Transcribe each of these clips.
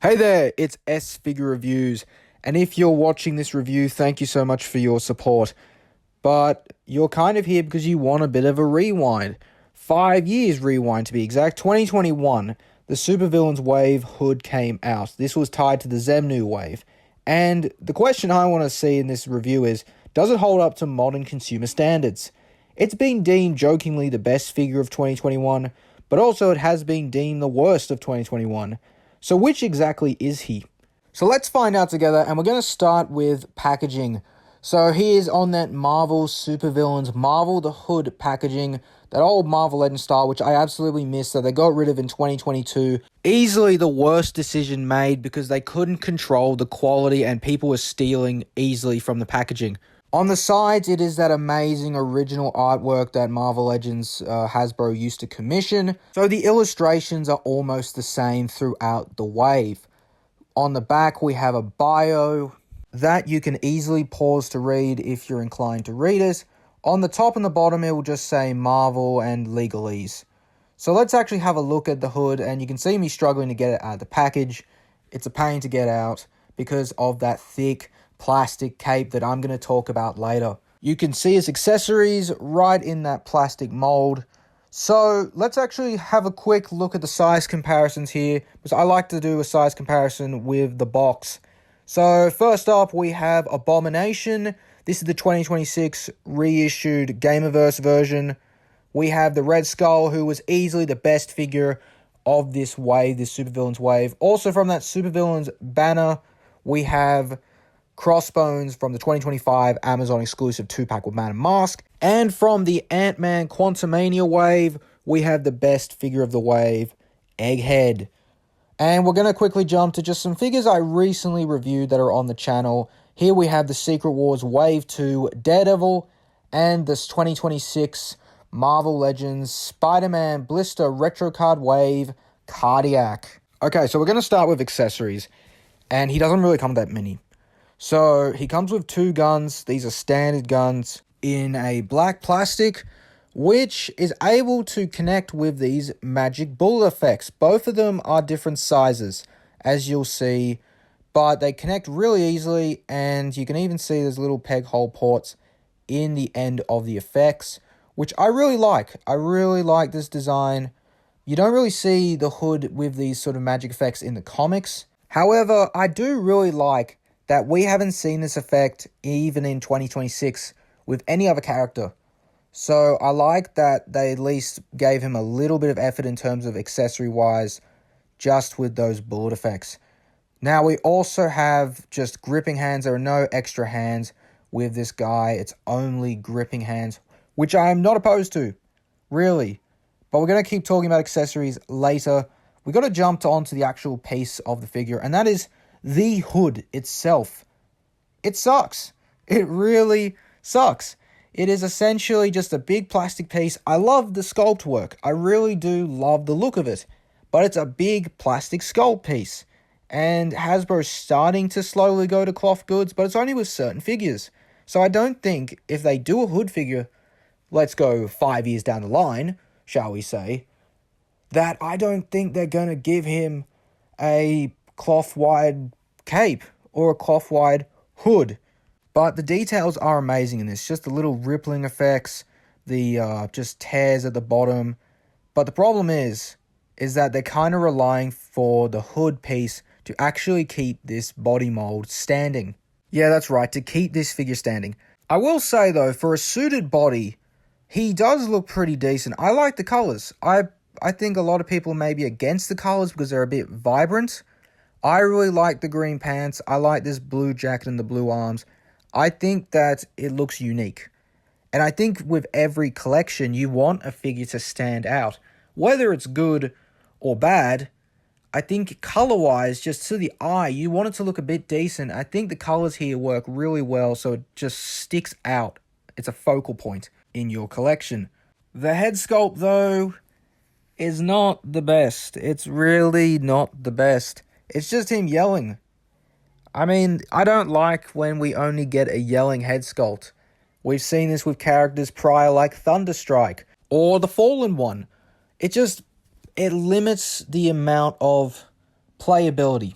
Hey there, it's Sfigurereviews, and if you're watching this review, thank you so much for your support. But you're kind of here because you want a bit of a rewind. 5 years rewind to be exact. 2021, the Supervillains Wave Hood came out. This was tied to the Xemnu Wave. And the question I want to see in this review is, does it hold up to modern consumer standards? It's been deemed jokingly the best figure of 2021, but also it has been deemed the worst of 2021. So which exactly is he? So let's find out together, and we're going to start with packaging. So he is on that Marvel Supervillains Marvel the Hood packaging, that old Marvel Legends style, which I absolutely miss, that they got rid of in 2022. Easily the worst decision made because they couldn't control the quality and people were stealing easily from the packaging. On the sides, it is that amazing original artwork that Marvel Legends Hasbro used to commission. So the illustrations are almost the same throughout the wave. On the back, we have a bio that you can easily pause to read if you're inclined to read it. On the top and the bottom, it will just say Marvel and legalese. So let's actually have a look at the hood, and you can see me struggling to get it out of the package. It's a pain to get out because of that thick plastic cape that I'm going to talk about later. You can see his accessories right in that plastic mold. So let's actually have a quick look at the size comparisons here, because I like to do a size comparison with the box. So first up, we have Abomination. This is the 2026 reissued Gamerverse version. We have the Red Skull, who was easily the best figure of this wave, this Supervillains wave. Also from that Supervillains banner, we have Crossbones from the 2025 Amazon exclusive 2-pack with Man and Mask. And from the Ant-Man Quantumania wave, we have the best figure of the wave, Egghead. And we're going to quickly jump to just some figures I recently reviewed that are on the channel. Here we have the Secret Wars Wave 2 Daredevil and this 2026 Marvel Legends Spider-Man Blister Retro Card Wave Cardiac. Okay, so we're going to start with accessories. And he doesn't really come with that many. So he comes with 2 guns. These are standard guns in a black plastic, which is able to connect with these magic bullet effects. Both of them are different sizes, as you'll see, but they connect really easily, and you can even see there's little peg hole ports in the end of the effects, which I really like. I really like this design. You don't really see the hood with these sort of magic effects in the comics. However, I do really like that we haven't seen this effect even in 2026 with any other character. So I like that they at least gave him a little bit of effort in terms of accessory-wise, just with those bullet effects. Now we also have just gripping hands. There are no extra hands with this guy. It's only gripping hands, which I am not opposed to, really. But we're going to keep talking about accessories later. We got to jump onto the actual piece of the figure, and that is the hood itself. It sucks. It really sucks. It is essentially just a big plastic piece. I love the sculpt work. I really do love the look of it. But it's a big plastic sculpt piece. And Hasbro's starting to slowly go to cloth goods, but it's only with certain figures. So I don't think if they do a hood figure, let's go 5 years down the line, shall we say, that I don't think they're going to give him a cloth-wide cape or a cloth-wide hood. But the details are amazing in this. Just the little rippling effects, the just tears at the bottom. But the problem is that they're kind of relying for the hood piece to actually keep this body mold standing. Yeah, that's right, to keep this figure standing. I will say, though, for a suited body, he does look pretty decent. I like the colors. I think a lot of people may be against the colors because they're a bit vibrant. I really like the green pants. I like this blue jacket and the blue arms. I think that it looks unique. And I think with every collection, you want a figure to stand out. Whether it's good or bad, I think color-wise, just to the eye, you want it to look a bit decent. I think the colors here work really well, so it just sticks out. It's a focal point in your collection. The head sculpt, though, is not the best. It's really not the best. It's just him yelling. I mean, I don't like when we only get a yelling head sculpt. We've seen this with characters prior like Thunderstrike or the Fallen One. It limits the amount of playability.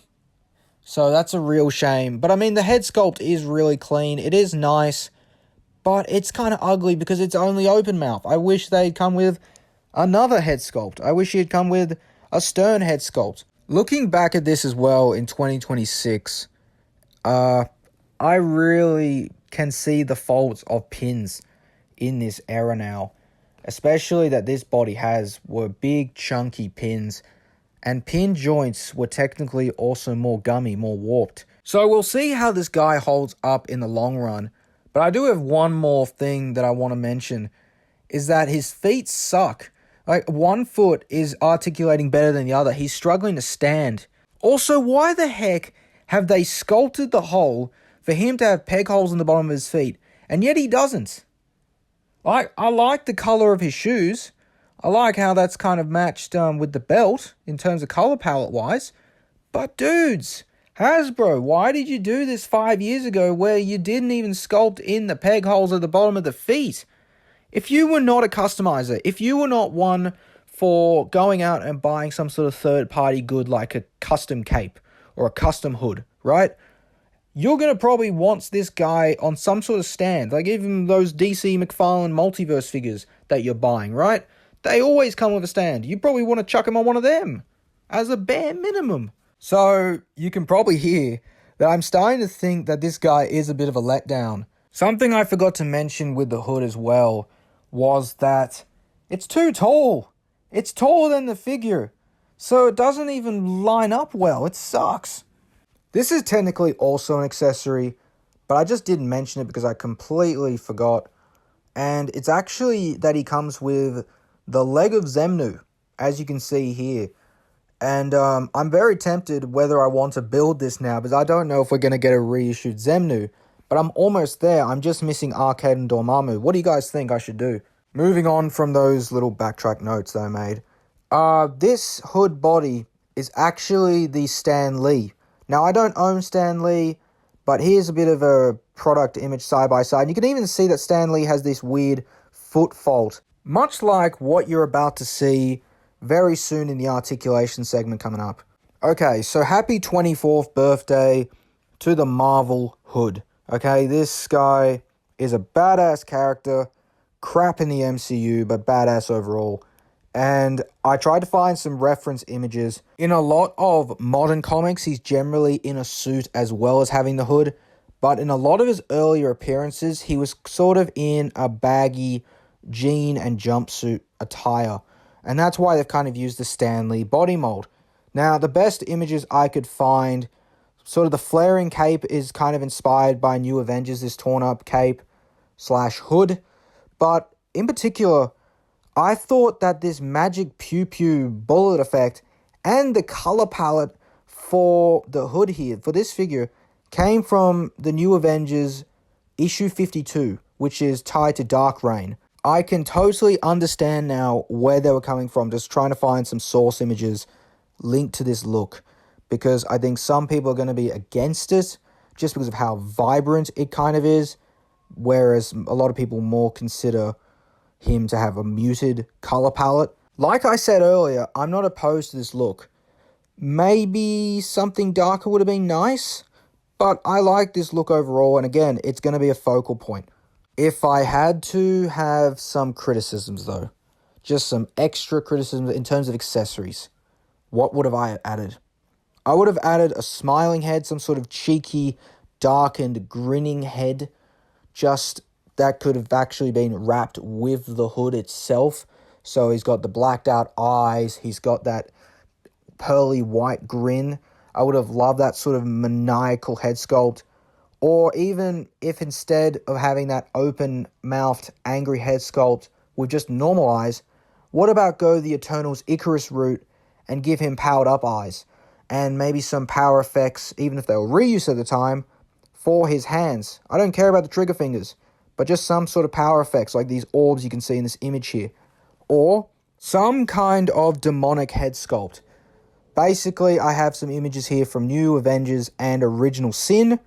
So that's a real shame. But I mean, the head sculpt is really clean. It is nice, but it's kind of ugly because it's only open mouth. I wish they'd come with another head sculpt. I wish he'd come with a stern head sculpt. Looking back at this as well in 2026, I really can see the faults of pins in this era now. Especially that this body were big chunky pins, and pin joints were technically also more gummy, more warped. So we'll see how this guy holds up in the long run. But I do have one more thing that I want to mention, is that his feet suck. Like, one foot is articulating better than the other. He's struggling to stand. Also, why the heck have they sculpted the hole for him to have peg holes in the bottom of his feet, and yet he doesn't? I like the color of his shoes. I like how that's kind of matched with the belt in terms of color palette wise. But dudes, Hasbro, why did you do this 5 years ago where you didn't even sculpt in the peg holes at the bottom of the feet? If you were not a customizer, if you were not one for going out and buying some sort of third-party good like a custom cape or a custom hood, right? You're going to probably want this guy on some sort of stand, like even those DC McFarlane multiverse figures that you're buying, right? They always come with a stand. You probably want to chuck him on one of them as a bare minimum. So you can probably hear that I'm starting to think that this guy is a bit of a letdown. Something I forgot to mention with the hood as well was that it's too tall. It's taller than the figure, so it doesn't even line up well. It sucks. This is technically also an accessory, but I just didn't mention it because I completely forgot. And it's actually that he comes with the leg of Xemnu, as you can see here. And I'm very tempted whether I want to build this now, because I don't know if we're going to get a reissued Xemnu. But I'm almost there. I'm just missing Arcade and Dormammu. What do you guys think I should do? Moving on from those little backtrack notes that I made. This hood body is actually the Stan Lee. Now, I don't own Stan Lee, but here's a bit of a product image side by side. You can even see that Stan Lee has this weird foot fault, much like what you're about to see very soon in the articulation segment coming up. Okay, so happy 24th birthday to the Marvel Hood. Okay, this guy is a badass character, crap in the MCU, but badass overall. And I tried to find some reference images. In a lot of modern comics, he's generally in a suit as well as having the hood. But in a lot of his earlier appearances, he was sort of in a baggy jean and jumpsuit attire. And that's why they've kind of used the Stan Lee body mold. Now, the best images I could find, sort of the flaring cape is kind of inspired by New Avengers, this torn up cape / hood. But in particular, I thought that this magic pew-pew bullet effect and the color palette for the hood here, for this figure, came from the New Avengers issue 52, which is tied to Dark Reign. I can totally understand now where they were coming from, just trying to find some source images linked to this look, because I think some people are going to be against it just because of how vibrant it kind of is, whereas a lot of people more consider him to have a muted color palette. Like I said earlier, I'm not opposed to this look. Maybe something darker would have been nice, but I like this look overall, and again, it's going to be a focal point. If I had to have some criticisms though, just some extra criticisms in terms of accessories, what would have I added? I would have added a smiling head, some sort of cheeky, darkened, grinning head, just that could have actually been wrapped with the hood itself. So he's got the blacked out eyes, he's got that pearly white grin. I would have loved that sort of maniacal head sculpt. Or even if instead of having that open-mouthed, angry head sculpt with just normal eyes, what about go the Eternals Icarus route and give him powered up eyes? And maybe some power effects, even if they were reused at the time, for his hands. I don't care about the trigger fingers, but just some sort of power effects like these orbs you can see in this image here. Or some kind of demonic head sculpt. Basically, I have some images here from New Avengers and Original Sin.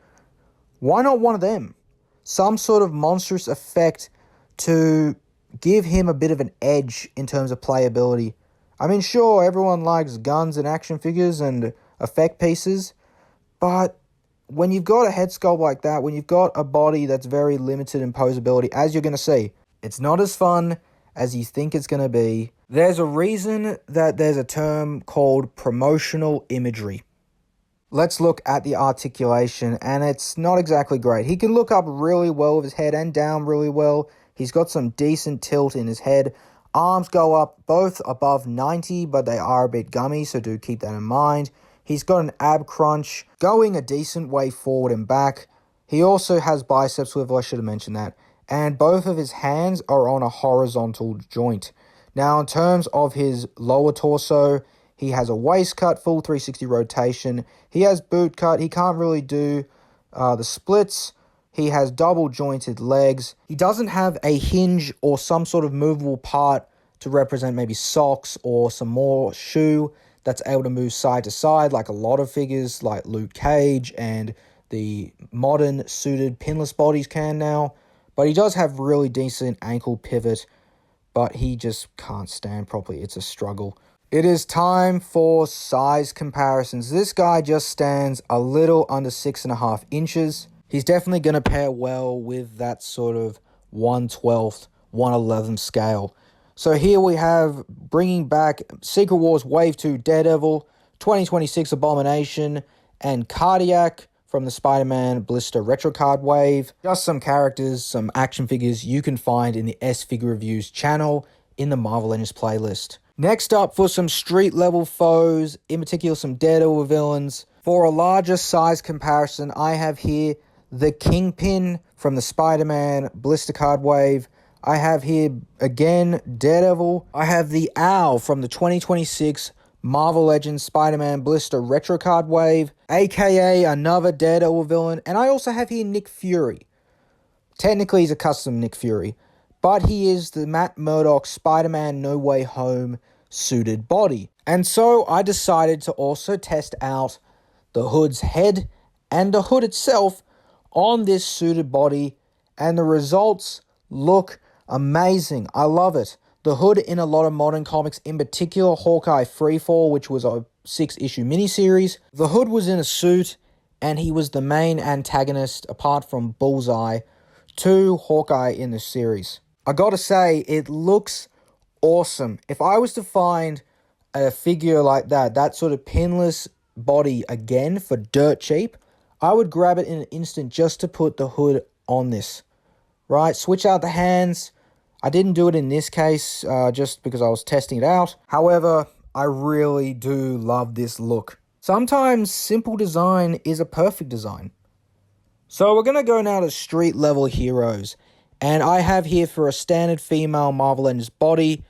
Why not one of them? Some sort of monstrous effect to give him a bit of an edge in terms of playability. I mean, sure, everyone likes guns and action figures and effect pieces, But when you've got a head sculpt like that, when you've got a body that's very limited in posability, as you're going to see, it's not as fun as you think it's going to be. There's a reason that there's a term called promotional imagery. Let's look at the articulation, and it's not exactly great. He can look up really well with his head and down really well. He's got some decent tilt in his head. Arms go up both above 90, but they are a bit gummy, so do keep that in mind. He's got an ab crunch going a decent way forward and back. He also has bicep swivel, I should have mentioned that. And both of his hands are on a horizontal joint. Now, in terms of his lower torso, he has a waist cut, full 360 rotation. He has boot cut. He can't really do the splits. He has double jointed legs. He doesn't have a hinge or some sort of movable part to represent maybe socks or some more shoe that's able to move side to side like a lot of figures like Luke Cage and the modern suited pinless bodies can now. But he does have really decent ankle pivot, but he just can't stand properly. It's a struggle. It is time for size comparisons. This guy just stands a little under 6.5 inches. He's definitely going to pair well with that sort of 1/12, 1/11 scale. So here we have, bringing back Secret Wars Wave 2 Daredevil, 2026 Abomination, and Cardiac from the Spider-Man Blister Retro Card Wave. Just some characters, some action figures you can find in the Sfigurereviews channel in the Marvel Legends playlist. Next up, for some street level foes, in particular some Daredevil villains. For a larger size comparison, I have here the Kingpin from the Spider-Man Blister Card Wave. I have here, again, Daredevil. I have the Owl from the 2026 Marvel Legends Spider-Man Blister Retro Card Wave, aka another Daredevil villain. And I also have here Nick Fury. Technically, he's a custom Nick Fury, but he is the Matt Murdock Spider-Man No Way Home suited body. And so I decided to also test out the Hood's head and the Hood itself on this suited body, and the results look amazing. I love it. The Hood in a lot of modern comics, in particular Hawkeye Freefall, which was a 6-issue miniseries. The Hood was in a suit, and he was the main antagonist, apart from Bullseye, to Hawkeye in the series. I gotta say, it looks awesome. If I was to find a figure like that sort of pinless body again for dirt cheap, I would grab it in an instant just to put the Hood on this. Right? Switch out the hands. I didn't do it in this case just because I was testing it out. However, I really do love this look. Sometimes simple design is a perfect design. So we're going to go now to street level heroes. And I have here for a standard female Marvel Legends body,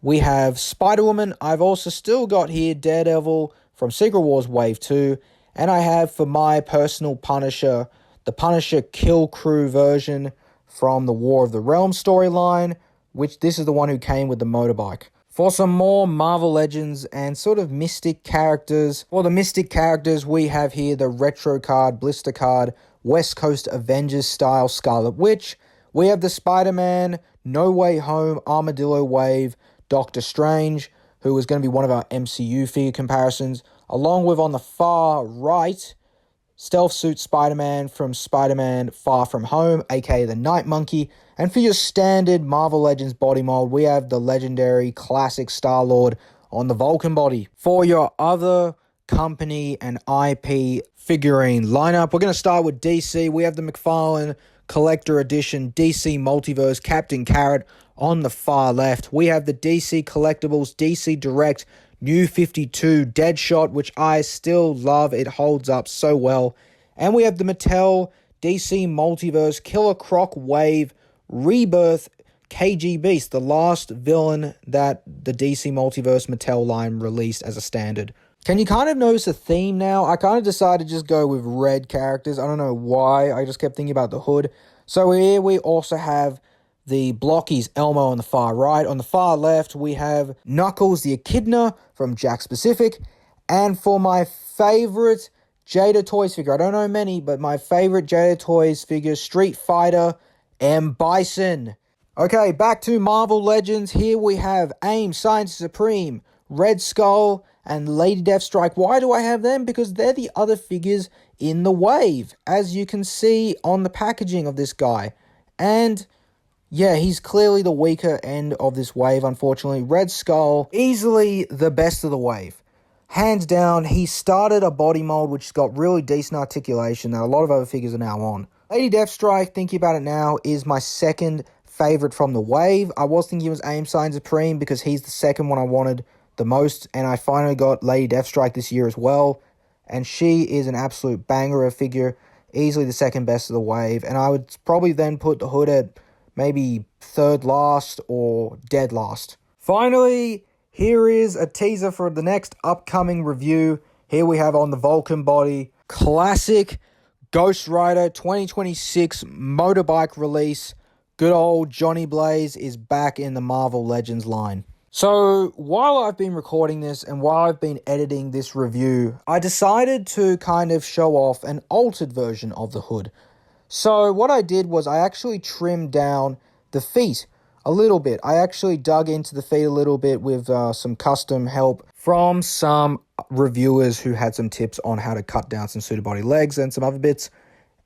we have Spider-Woman. I've also still got here Daredevil from Secret Wars Wave 2. And I have for my personal Punisher, the Punisher Kill Crew version from the War of the Realms storyline, which this is the one who came with the motorbike. For some more Marvel Legends and sort of mystic characters, for the mystic characters, we have here the Retro Card, Blister Card, West Coast Avengers style Scarlet Witch. We have the Spider-Man, No Way Home, Armadillo Wave, Doctor Strange, who is going to be one of our MCU figure comparisons, along with on the far right, Stealth Suit Spider-Man from Spider-Man Far From Home, aka the Night Monkey. And for your standard Marvel Legends body mold, we have the legendary classic Star-Lord on the Vulcan body. For your other company and IP figurine lineup, we're going to start with DC. We have the McFarlane Collector Edition DC Multiverse Captain Carrot on the far left. We have the DC Collectibles DC Direct New 52 Deadshot, which I still love. It holds up so well. And we have the Mattel DC Multiverse Killer Croc Wave Rebirth KG Beast, the last villain that the DC Multiverse Mattel line released as a standard. Can you kind of notice a theme now? I kind of decided to just go with red characters. I don't know why. I just kept thinking about the Hood. So here we also have the Blockies Elmo on the far right. On the far left, we have Knuckles the Echidna from Jack Specific. And for my favorite Jada Toys figure, I don't know many, but my favorite Jada Toys figure, Street Fighter M. Bison. Okay, back to Marvel Legends. Here we have AIM, Science Supreme, Red Skull, and Lady Deathstrike. Why do I have them? Because they're the other figures in the wave, as you can see on the packaging of this guy. And yeah, he's clearly the weaker end of this wave, unfortunately. Red Skull, easily the best of the wave. Hands down, he started a body mold which has got really decent articulation that a lot of other figures are now on. Lady Deathstrike, thinking about it now, is my second favorite from the wave. I was thinking it was Aim Sign Supreme because he's the second one I wanted the most, and I finally got Lady Deathstrike this year as well, and she is an absolute banger of figure, easily the second best of the wave, and I would probably then put the Hood at maybe third last or dead last. Finally, here is a teaser for the next upcoming review. Here we have on the Vulcan body, classic Ghost Rider 2026 motorbike release. Good old Johnny Blaze is back in the Marvel Legends line. So, while I've been recording this and while I've been editing this review, I decided to kind of show off an altered version of the Hood. So, what I did was I actually trimmed down the feet a little bit. I actually dug into the feet a little bit with some custom help from some reviewers who had some tips on how to cut down some suited body legs and some other bits.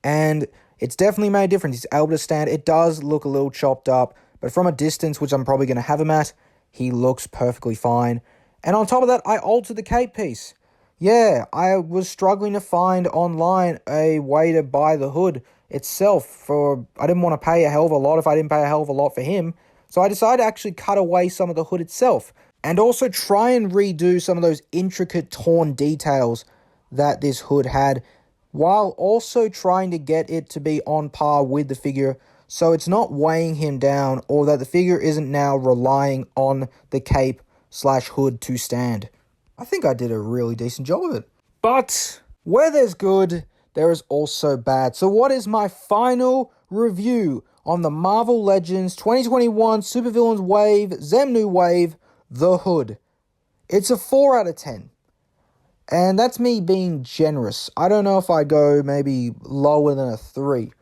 And it's definitely made a difference. He's able to stand. It does look a little chopped up, but from a distance, which I'm probably going to have him at, he looks perfectly fine. And on top of that, I altered the cape piece. Yeah, I was struggling to find online a way to buy the Hood itself. I didn't want to pay a hell of a lot if I didn't pay a hell of a lot for him. So I decided to actually cut away some of the Hood itself. And also try and redo some of those intricate torn details that this Hood had, while also trying to get it to be on par with the figure, so it's not weighing him down, or that the figure isn't now relying on the cape/Hood to stand. I think I did a really decent job of it. But where there's good, there is also bad. So what is my final review on the Marvel Legends 2021 Supervillains Wave, Xemnu Wave The Hood? It's a 4 out of 10. And that's me being generous. I don't know if I go maybe lower than a 3.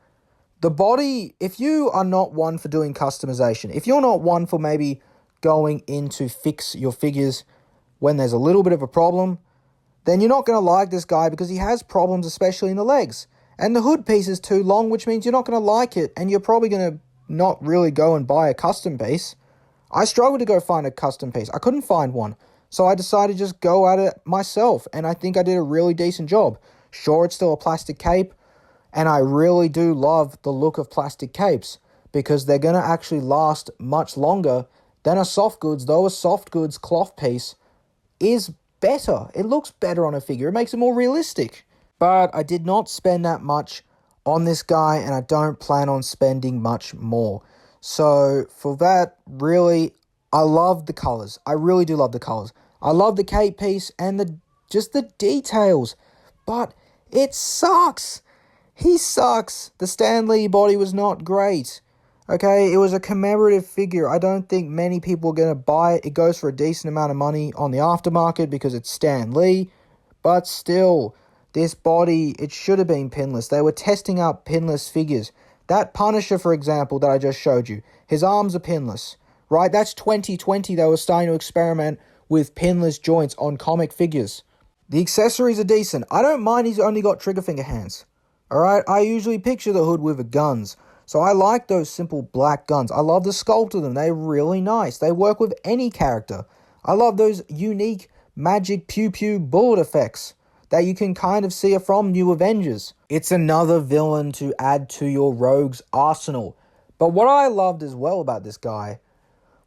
The body, if you are not one for doing customization, if you're not one for maybe going in to fix your figures when there's a little bit of a problem, then you're not going to like this guy because he has problems, especially in the legs. And the Hood piece is too long, which means you're not going to like it, and you're probably going to not really go and buy a custom piece. I struggled to go find a custom piece. I couldn't find one. So I decided to just go at it myself, and I think I did a really decent job. Sure, it's still a plastic cape, and I really do love the look of plastic capes, because they're going to actually last much longer than a soft goods, though a soft goods cloth piece is better. It looks better on a figure. It makes it more realistic. But I did not spend that much on this guy, and I don't plan on spending much more. So for that, really, I love the colors. I really do love the colors. I love the cape piece and just the details. But it sucks. He sucks. The Stan Lee body was not great. Okay, it was a commemorative figure. I don't think many people are going to buy it. It goes for a decent amount of money on the aftermarket because it's Stan Lee. But still, this body, it should have been pinless. They were testing out pinless figures. That Punisher, for example, that I just showed you, his arms are pinless. Right, that's 2020. They were starting to experiment with pinless joints on comic figures. The accessories are decent. I don't mind he's only got trigger finger hands. Alright, I usually picture the Hood with the guns. So I like those simple black guns. I love the sculpt of them. They're really nice. They work with any character. I love those unique magic pew-pew bullet effects that you can kind of see are from New Avengers. It's another villain to add to your rogue's arsenal. But what I loved as well about this guy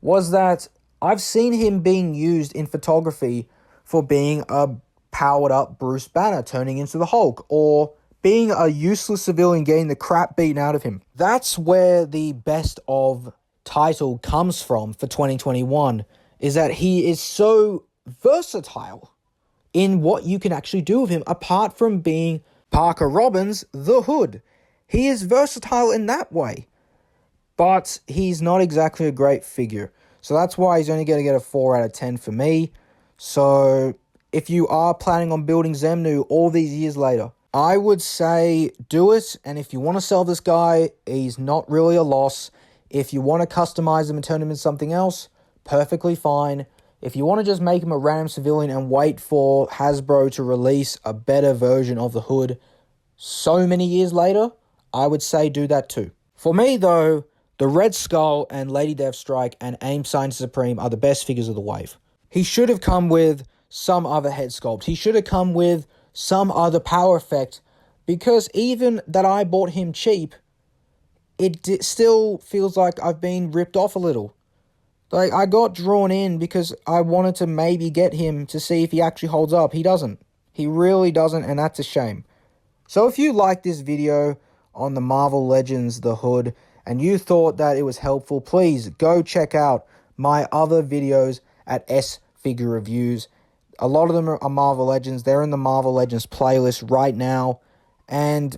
was that I've seen him being used in photography for being a powered-up Bruce Banner turning into the Hulk, or being a useless civilian getting the crap beaten out of him. That's where the best of title comes from for 2021, is that he is so versatile in what you can actually do with him, apart from being Parker Robbins, the Hood. He is versatile in that way, but he's not exactly a great figure. So that's why he's only going to get a 4 out of 10 for me. So if you are planning on building Xemnu all these years later, I would say do it. And if you want to sell this guy, he's not really a loss. If you want to customize him and turn him into something else, perfectly fine. If you want to just make him a random civilian and wait for Hasbro to release a better version of the Hood so many years later, I would say do that too. For me, though, the Red Skull and Lady Deathstrike and AIM Science Supreme are the best figures of the wave. He should have come with some other head sculpt. He should have come with some other power effect, because even that I bought him cheap, it still feels like I've been ripped off a little. Like, I got drawn in because I wanted to maybe get him to see if he actually holds up. He doesn't. He really doesn't, and that's a shame. So if you like this video on the Marvel Legends The Hood, and you thought that it was helpful, please go check out my other videos at Sfigurereviews. A lot of them are Marvel Legends. They're in the Marvel Legends playlist right now. And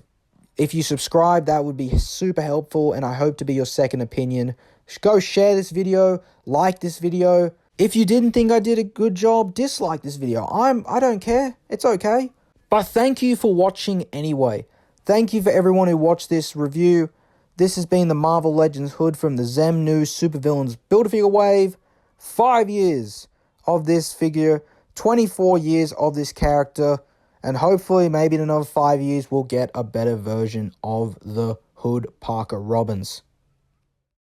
if you subscribe, that would be super helpful, and I hope to be your second opinion. Go share this video, like this video. If you didn't think I did a good job, dislike this video. I don't care. It's okay. But thank you for watching anyway. Thank you for everyone who watched this review. This has been the Marvel Legends Hood from the Xemnu Supervillains Build-A-Figure Wave. 5 years of this figure, 24 years of this character, and hopefully maybe in another 5 years we'll get a better version of the Hood Parker Robbins.